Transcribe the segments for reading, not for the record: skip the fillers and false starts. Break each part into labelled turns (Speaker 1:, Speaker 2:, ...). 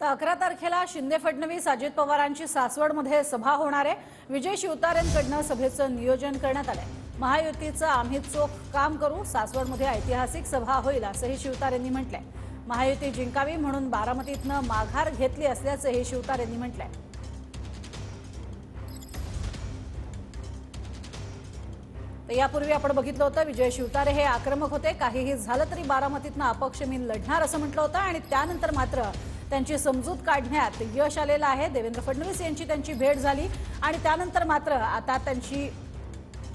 Speaker 1: तर 11 तारखेला शिंदे फडणवीस अजित पवारांची सासवडमध्ये सभा होणार आहे। विजय शिवतारेंकडून सभेचं नियोजन करण्यात आलंय। महायुतीचं आम्ही चोख काम करू, सासवडमध्ये ऐतिहासिक सभा होईल असंही शिवतारेंनी म्हटलंय। महायुती जिंकावी म्हणून बारामतीतनं माघार घेतली असल्याचंही शिवतारेंनी म्हटलंय। यापूर्वी आपण बघितलं होतं विजय शिवतारे हे आक्रमक होते। काहीही झालं तरी बारामतीतनं अपक्ष मी लढणार असं म्हटलं होतं आणि त्यानंतर मात्र त्यांची समजूत काढण्यात यश आलेलं आहे। देवेंद्र फडणवीस यांची त्यांची भेट झाली आणि त्यानंतर मात्र आता त्यांची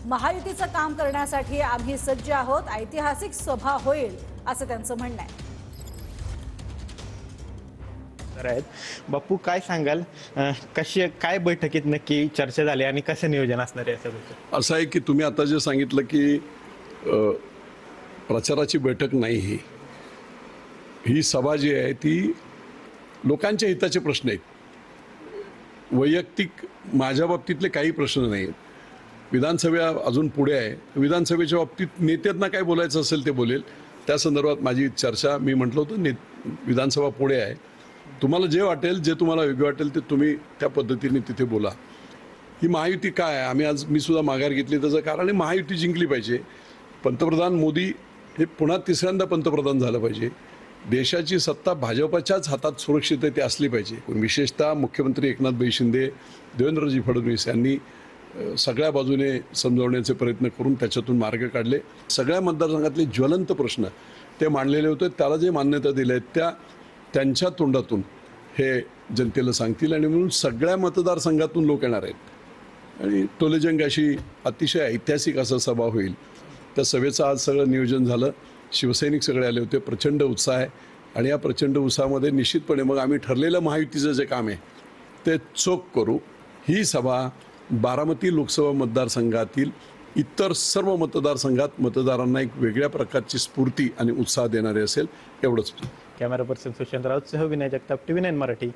Speaker 1: महायुतीचं काम करण्यासाठी आम्ही सज्ज आहोत, ऐतिहासिक सभा होईल असं त्यांचं म्हणणं आहे।
Speaker 2: बापू काय सांगाल, कशी काय बैठकीत नक्की चर्चा झाली आणि कसं नियोजन असणार आहे सभेचं?
Speaker 3: असं आहे की तुम्ही आता जे सांगितलं की प्रचाराची बैठक नाही, ही सभा जी आहे ती लोकांच्या हिताचे प्रश्न आहेत। वैयक्तिक माझ्या बाबतीतले काही प्रश्न नाही आहेत। विधानसभा अजून पुढे आहे, विधानसभेच्या बाबतीत नेत्यांना काय बोलायचं असेल ते बोलेल, त्या संदर्भात माझी चर्चा मी म्हटलं होतं विधानसभा पुढे आहे। तुम्हाला जे वाटेल, जे तुम्हाला योग्य वाटेल ते तुम्ही त्या पद्धतीने तिथे बोला। ही महायुती काय आहे, मी सुद्धा माघार घेतली, त्याचं कारण आहे महायुती जिंकली पाहिजे। पंतप्रधान मोदी हे पुन्हा तिसऱ्यांदा पंतप्रधान झालं पाहिजे। देशाची सत्ता भाजपच्याच हातात सुरक्षितता असली पाहिजे। विशेषतः मुख्यमंत्री एकनाथ शिंदे, देवेंद्रजी फडणवीस यांनी सगळ्या बाजूने समजवण्याचे प्रयत्न करून त्याच्यातून मार्ग काढले। सगळ्या मतदारसंघातले ज्वलंत प्रश्न ते मांडलेले होते, त्याला जे मान्यता दिल्या आहेत त्यांच्या तोंडातून हे जनतेला सांगतील आणि म्हणून सगळ्या मतदारसंघातून लोक येणार आहेत आणि टोलेजंग अशी अतिशय ऐतिहासिक असं सभा होईल। त्या सभेचं आज सगळं नियोजन झालं, शिवसैनिक सगळे आले होते, प्रचंड उत्साह आहे आणि या प्रचंड उत्साहामध्ये निश्चितपणे मग आम्ही ठरलेलं महायुतीचं जे काम आहे ते चोख करू। ही सभा बारामती लोकसभा मतदारसंघातील इतर सर्व मतदारसंघात मतदारांना एक वेगळ्या प्रकारची स्फूर्ती आणि उत्साह देणारे असेल, एवढंच।
Speaker 2: कॅमेरा पर्सन सुशांत राऊत सह विनय जगताप, TV9 मराठी,